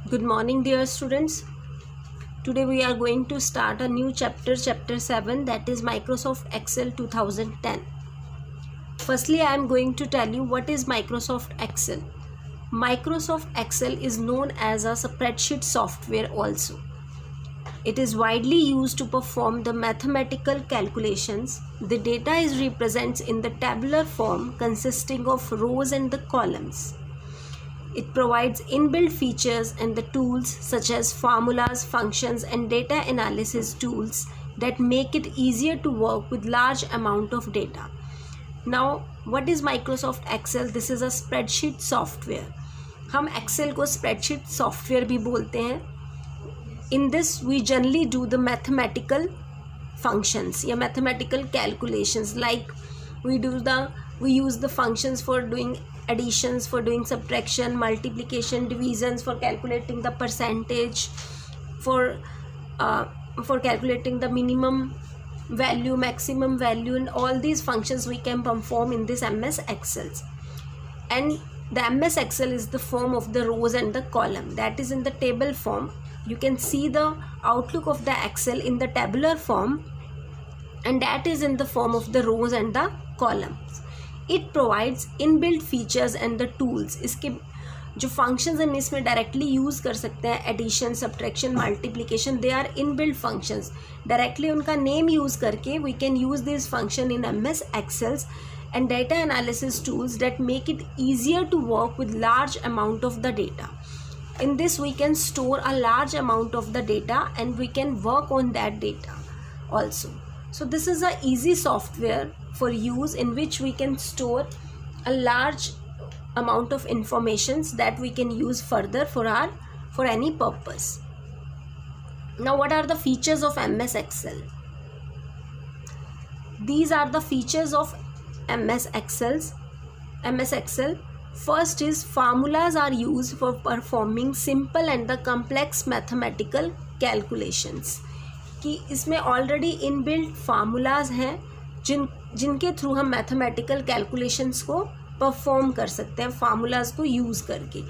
Good morning, dear students. Today we are going to start a new chapter, chapter 7, that is Microsoft Excel 2010. Firstly, I am going to tell you what is Microsoft Excel. Microsoft Excel is known as a spreadsheet software also. It is widely used to perform the mathematical calculations. The data is represented in the tabular form consisting of rows and the columns. It provides inbuilt features and the tools such as formulas, functions and data analysis tools that make it easier to work with large amount of data. Now, what is Microsoft Excel? This is a spreadsheet software. हम Excel को spreadsheet software भी बोलते हैं. In this we generally do the mathematical functions या mathematical calculations, like we use the functions for doing additions, for doing subtraction, multiplication, divisions, for calculating the percentage, for calculating the minimum value, maximum value, and all these functions we can perform in this MS Excel. And the MS Excel is the form of the rows and the column, that is in the table form. You can see the outlook of the Excel in the tabular form, and that is in the form of the rows and the columns. It provides inbuilt features and the tools. इसके जो functions हैं इसमें directly use कर सकते हैं, addition, subtraction, multiplication, they are inbuilt functions. Directly उनका name use करके we can use this function in MS Excel, and data analysis tools that make it easier to work with large amount of the data. In this we can store a large amount of the data and we can work on that data also. So this is a easy software for use in which we can store a large amount of informations that we can use further for any purpose. Now, what are the features of MS Excel? These are the features of MS Excel. First is formulas are used for performing simple and the complex mathematical calculations. कि इसमें already inbuilt formulas हैं जिनके through हम mathematical calculations को perform कर सकते हैं formulas को यूज़ करके.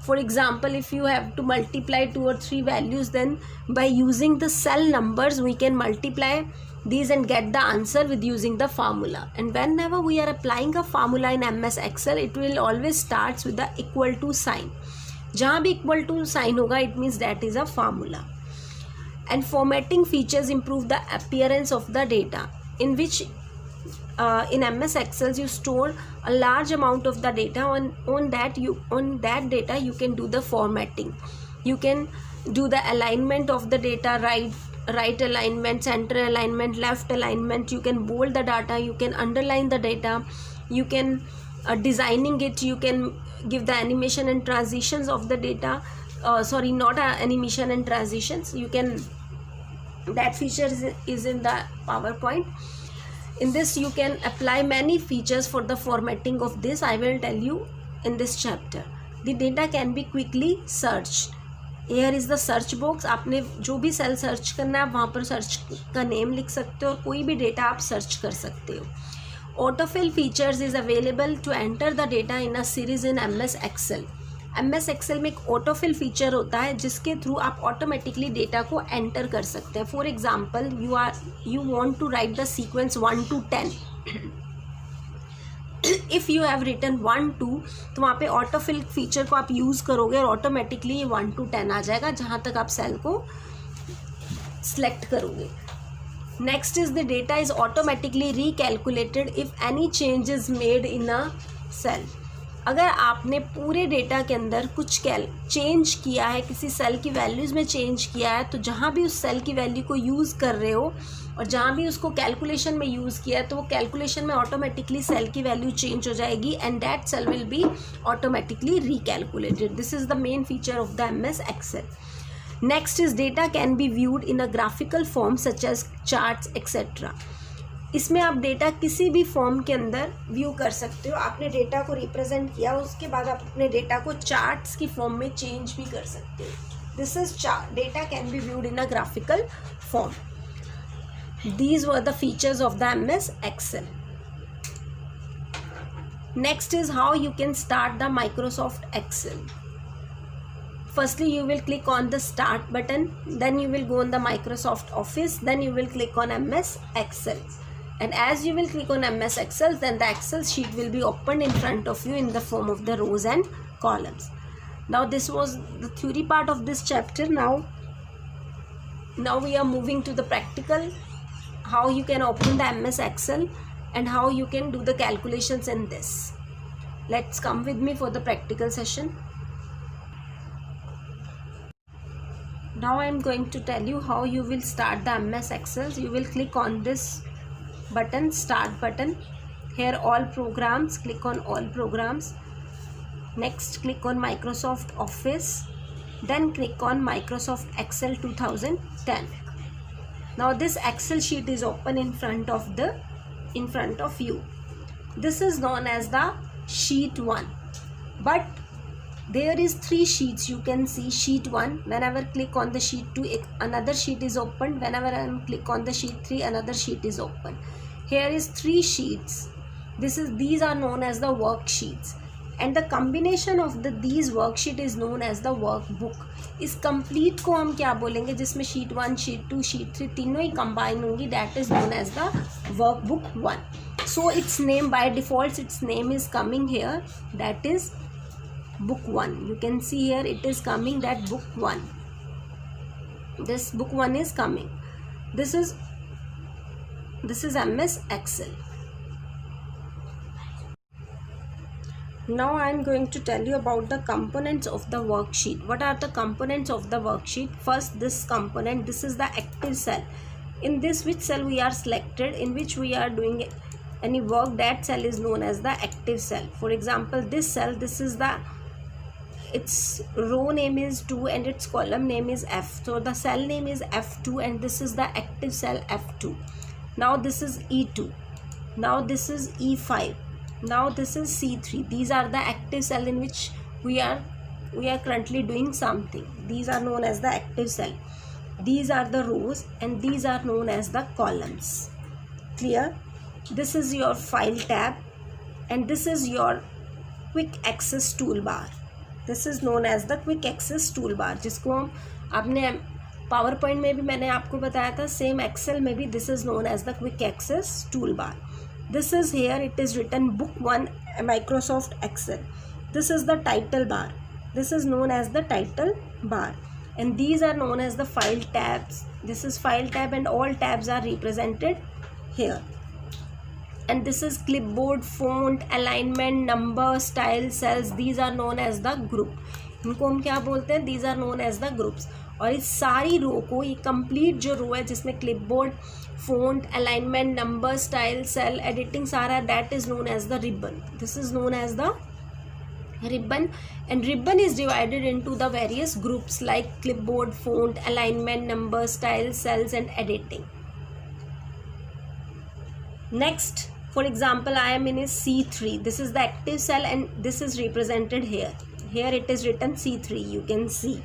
For example, if you have to multiply 2 or 3 values, then by using the cell numbers we can multiply these and get the answer with using the formula. And whenever we are applying a formula in MS Excel, it will always starts with the equal to sign. जहाँ भी equal to sign होगा, it means that is a formula. And formatting features improve the appearance of the data, in which in MS Excel you store a large amount of the data. On that data you can do the formatting. You can do the alignment of the data, right alignment, center alignment, left alignment. You can bold the data, you can underline the data, you can designing it, you can give the animation and transitions of the data. Sorry, not animation and transitions. You can, that feature is in the PowerPoint. In this you can apply many features for the formatting of this. I will tell you in this chapter. The data can be quickly searched. Here is the search box. आपने जो भी cell search करना है वहाँ पर search का name लिख सकते हो और कोई भी डेटा आप सर्च कर सकते हो. Autofill features is available to enter the data in a series in MS Excel. MS Excel में एक ऑटोफिल फीचर होता है जिसके थ्रू आप ऑटोमेटिकली डेटा को एंटर कर सकते हैं. For example, you want to write the sequence 1 to 10. If you have written 1 2, तो वहाँ पे ऑटोफिल फीचर को आप यूज़ करोगे और ऑटोमेटिकली ये 1 to 10 आ जाएगा जहाँ तक आप सेल को सिलेक्ट करोगे. Next is the data is automatically recalculated if any change is made in a cell. अगर आपने पूरे डेटा के अंदर कुछ चेंज किया है, किसी सेल की वैल्यूज़ में चेंज किया है, तो जहाँ भी उस सेल की वैल्यू को यूज़ कर रहे हो और जहाँ भी उसको कैलकुलेशन में यूज़ किया है, तो वो कैलकुलेशन में ऑटोमेटिकली सेल की वैल्यू चेंज हो जाएगी and that cell will be automatically recalculated. This is the main feature of the MS Excel. Next is data can be viewed in a graphical form such as charts etcetera. इसमें आप data किसी भी form के अंदर view कर सकते हो. आपने डेटा को रिप्रेजेंट किया, उसके बाद आप अपने डेटा को चार्ट्स की फॉर्म में चेंज भी कर सकते हो. This is data can be viewed in a graphical form. These were the features of the MS Excel. Next is how you can start the Microsoft Excel. firstly you will click on the start button, then you will go on the Microsoft Office, then you will click on MS Excel, and as you will click on MS Excel, then the Excel sheet will be opened in front of you in the form of the rows and columns. Now this was the theory part of this chapter. Now we are moving to the practical, how you can open the MS Excel and how you can do the calculations in this. Let's come with me for the practical session. Now I am going to tell you how you will start the MS Excel. You will click on this button, start button. Here all programs, click on all programs. Next click on Microsoft Office, then click on Microsoft Excel 2010. Now this Excel sheet is open in front of you. This is known as the sheet 1, but there is 3 sheets. You can see sheet 1. Whenever click on the sheet 2, another sheet is opened. Whenever I click on the sheet 3, another sheet is open. Here is 3 sheets. These are known as the worksheets, and the combination of these worksheet is known as the workbook. इस complete को हम क्या बोलेंगे, जिसमें sheet 1, sheet 2, sheet 3 तीनों ही combine होंगी, that is known as the workbook 1. So its name, by default its name is coming here, that is book 1. You can see here it is coming that book 1. This book 1 is coming. This is MS Excel. Now I am going to tell you about the components of the worksheet. What are the components of the worksheet? First, this component, this is the active cell. In this, which cell we are selected, in which we are doing any work, that cell is known as the active cell. For example, this cell, its row name is 2 and its column name is F. So the cell name is F2 and this is the active cell F2. Now this is E2. Now this is E5. Now this is C3. These are the active cell in which we are currently doing something. These are known as the active cell. These are the rows and these are known as the columns. Clear? This is your file tab and this is your quick access toolbar. This is known as the quick access toolbar, जिसको हम आपने PowerPoint में भी मैंने आपको बताया था, same Excel में भी this is known as the quick access toolbar. This is here, it is written book 1 Microsoft Excel. This is the title bar. This is known as the title bar. And these are known as the file tabs. This is file tab and all tabs are represented here. And this is clipboard, font, alignment, number, style, cells. These are known as the group. इनको हम क्या बोलते हैं? These are known as the groups. और इस सारी रो को, ये कंप्लीट जो रो है जिसमें clipboard, font, alignment, number, style, cell, editing सारा, that is known as the ribbon. This is known as the ribbon, and ribbon is divided into the various groups like clipboard, font, alignment, number, style, cells and editing. Next, for example, I am in a C3. This is the active cell and this is represented here. Here it is written C3. You can see.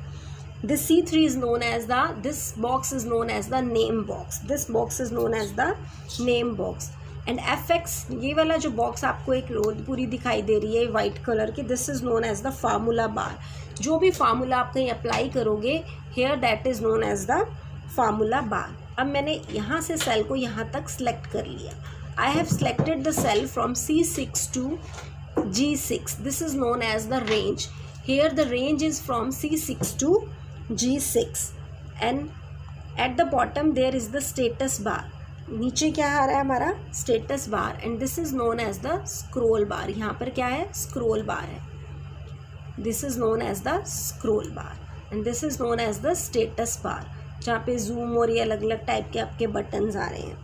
This C3 is known as this box is known as the name box. This box is known as the name box. And FX, ये वाला जो box आपको एक रो पूरी दिखाई दे रही है white color की, this is known as the formula bar. जो भी formula आप कहीं apply करोगे, here that is known as the formula bar. अब मैंने यहाँ से cell को यहाँ तक select कर लिया. I have selected the cell from C6 to G6. This is known as the range. Here the range is from C6 to G6 and at the bottom there is the status bar. नीचे क्या आ रहा है हमारा status bar and this is known as the scroll bar. यहाँ पर क्या है? Scroll bar है. This is known as the scroll bar and this is known as the status bar, जहाँ पे zoom और ये अलग अलग टाइप के आपके बटन्स आ रहे हैं.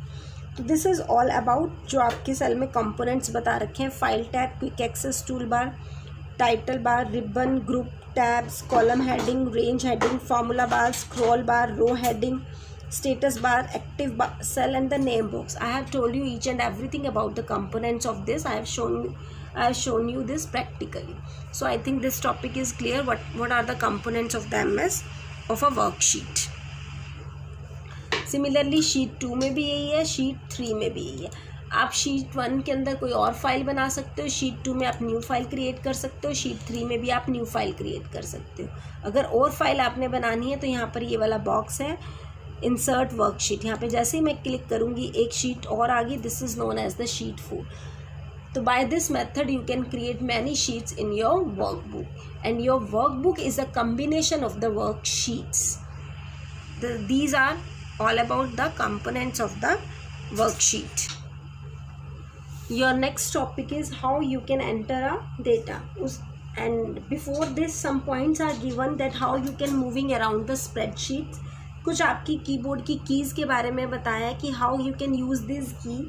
तो दिस इज़ ऑल अबाउट जो आपके सेल में कंपोनेंट्स बता रखे हैं. File tab, quick access tool bar, title bar, ribbon, group, tabs, column heading, range heading, formula bar, scroll bar, row heading, status bar, active cell and the name box. I have told you each and everything about the components of this. I have shown you this practically. So I think this topic is clear. What are the components of the MS of a worksheet. Similarly sheet 2 में भी यही है, sheet 3 में भी यही है. आप sheet 1 के अंदर कोई और फाइल बना सकते हो, शीट 2 में आप न्यू फाइल क्रिएट कर सकते हो, शीट 3 में भी आप न्यू फाइल क्रिएट कर सकते हो। अगर और फाइल आपने बनानी है तो यहाँ पर ये वाला बॉक्स है इंसर्ट वर्कशीट, यहाँ पे जैसे ही मैं क्लिक करूँगी एक शीट और आ गई, this is known as the sheet 4। तो by this method you can create many sheets in your workbook, and your workbook is a combination of the worksheets. These are all about the components of the worksheet. Your next topic is how you can enter a data. And before this some points are given that how you can moving around the spreadsheet. कुछ आपकी keyboard की keys के बारे में बताया कि how you can use this key.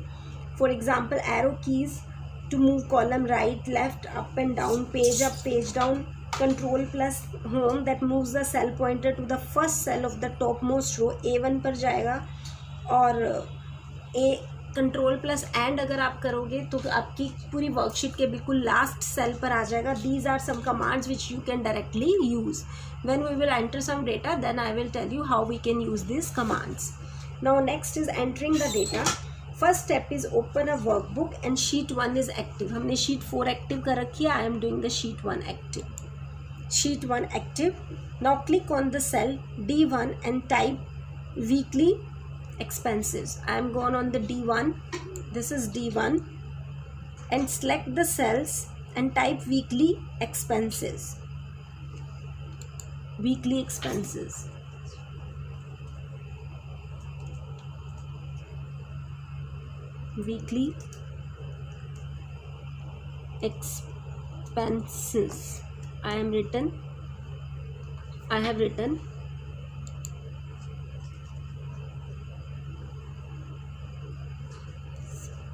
For example, arrow keys to move column right, left, up and down, page up, page down, control plus home that moves the cell pointer to the first cell of the topmost row, A1 पर जाएगा, और control plus and अगर आप करोगे तो आपकी पूरी worksheet के बिल्कुल लास्ट सेल पर आ जाएगा. These are some commands which you can directly use when we will enter some data, then I will tell you how we can use this commands. Now next is entering the data. First step is open a workbook and sheet 1 is active. हमने sheet 4 active कर रखी है. I am doing the sheet 1 active. Sheet 1 active. Now click on the cell D1 and type weekly expenses. I am gone on the D1. This is D1 and select the cells and type weekly expenses. Weekly expenses. Weekly expenses. I have written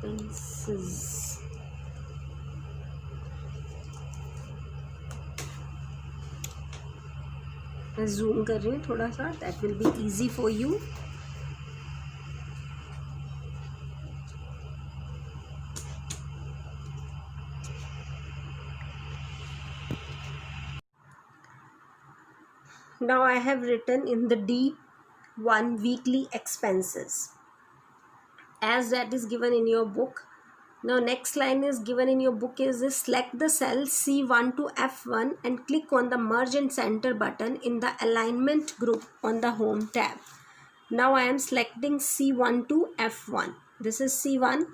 expenses. मैं zoom कर रही हूँ थोड़ा सा, that will be easy for you. Now I have written in the D1 weekly expenses as that is given in your book. Now next line is given in your book is this: select the cell C1 to F1 and click on the merge and center button in the alignment group on the home tab. Now I am selecting C1 to F1. This is C1.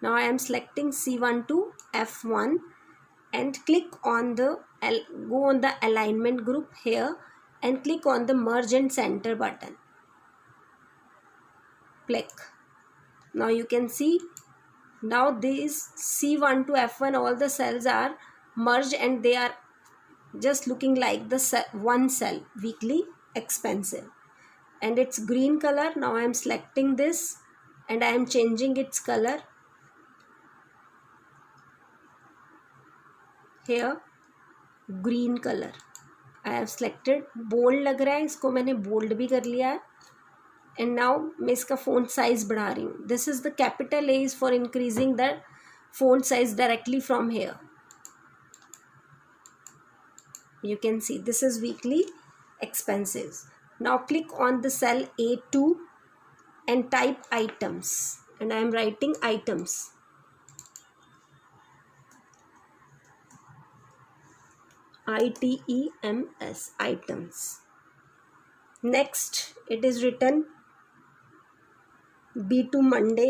Now I am selecting C1 to F1 and click on the go on the alignment group here and click on the merge and center button. Click. Now you can see now this C1 to F1 all the cells are merged and they are just looking like the one cell, weekly expensive, and it's green color. Now I am selecting this and I am changing its color here, green color. I have selected. Bold लग रहा है, इसको मैंने bold भी कर लिया है. And now मैं इसका फ़ॉन्ट साइज़ बढ़ा रही हूँ. This is the capital A is for increasing the font size directly from here. You can see this is weekly expenses. Now click on the cell A2 and type items, and I am writing items. ITEMS, items. Next it is written B2 Monday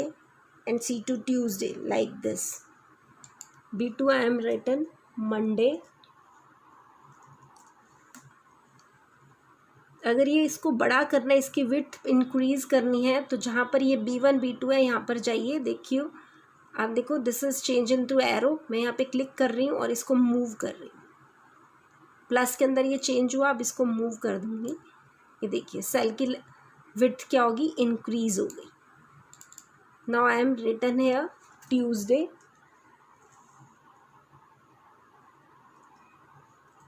and C2 Tuesday like this. B2 I am written Monday. अगर ये इसको बड़ा करना है, इसकी width increase करनी है, तो जहाँ पर ये B1 B2 है यहाँ पर जाइए. देखिए आप देखो this is change into arrow. मैं यहाँ पे क्लिक कर रही हूँ और इसको मूव कर रही हूँ. प्लस के अंदर ये चेंज हुआ, अब इसको मूव कर दूँगी. ये देखिए सेल की विड्थ क्या होगी, इंक्रीज़ हो गई. Now I am written here Tuesday,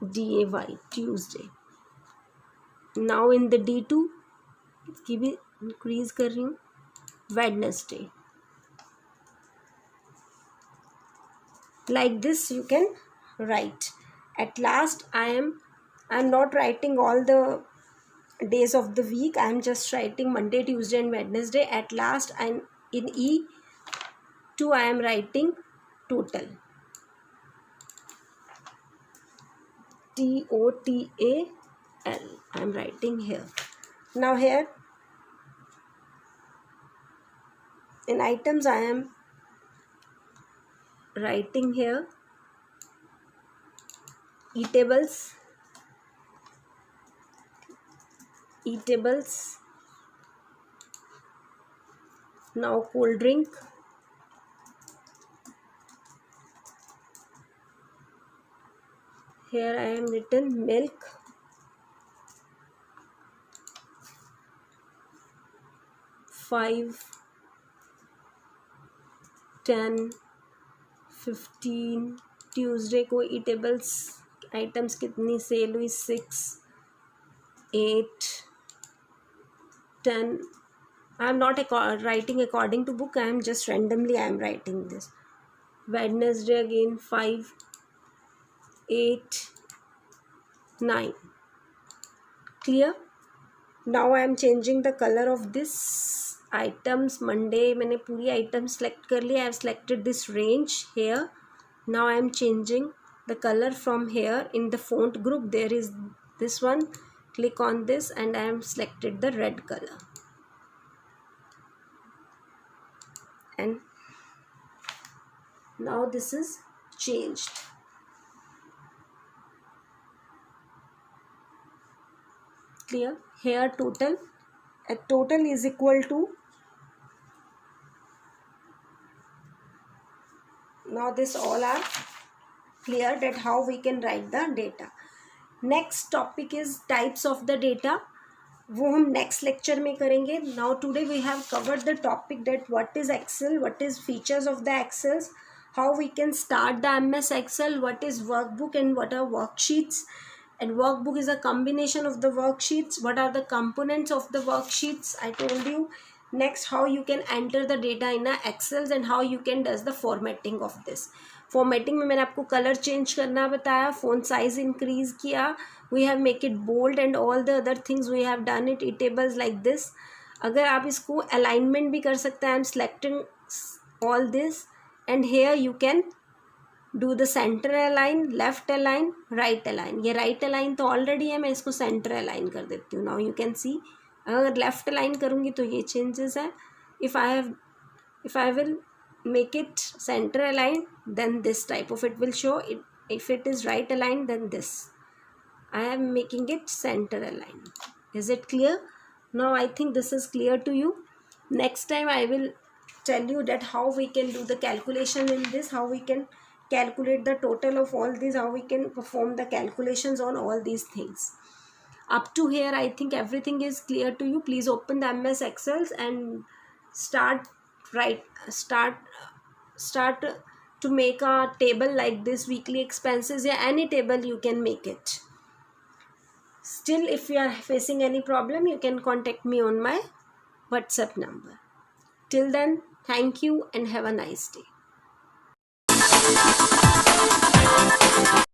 DAY Tuesday. Now in the D2 इसकी भी इंक्रीज कर रही हूँ, Wednesday. Like this you can write. At last I am not writing all the days of the week. I am just writing Monday, Tuesday and Wednesday. At last, and in E to I am writing total. TOTAL. I am writing here. Now here in items I am writing here eatables, now cold drink, here I am written milk, 5, 10, 15, Tuesday को eatables items कितनी cell हुई, 6, 8, 10. I am not writing according to book, I am just randomly I am writing this. Wednesday again 5, 8, 9. Clear? Now I am changing the color of this items. Monday मैंने पूरी items select कर लिया. I have selected this range here. Now I am changing the color from here. In the font group there is this one. Click on this and I am selected the red color. And now this is changed. Clear? Here total, total is equal to, now this all are clear that how we can write the data. Next topic is types of the data. वो हम next lecture में करेंगे. Now today we have covered the topic that what is Excel, what is features of the Excels, how we can start the MS Excel, what is workbook and what are worksheets. And workbook is a combination of the worksheets. What are the components of the worksheets? I told you. Next, how you can enter the data in a Excel and how you can does the formatting of this. Formatting में मैंने आपको color change करना बताया, font size increase किया, we have make it bold and all the other things we have done it. Tables like this. अगर आप इसको alignment भी कर सकते हैं. I am selecting all this and here you can do the center align, left align, right align. ये right align तो already है, मैं इसको center align कर देती हूँ. Now you can see अगर left align करूँगी तो ये changes है. If I will make it center align, then this type of it will show it. If it is right align, then this. I am making it center align. Is it clear? Now I think this is clear to you. Next time I will tell you that how we can do the calculation in this, how we can calculate the total of all these, how we can perform the calculations on all these things. Up to here I think everything is clear to you. Please open the MS Excels and start to make a table like this, weekly expenses, या any table you can make it. Still, if you are facing any problem, you can contact me on my WhatsApp number. Till then, thank you and have a nice day.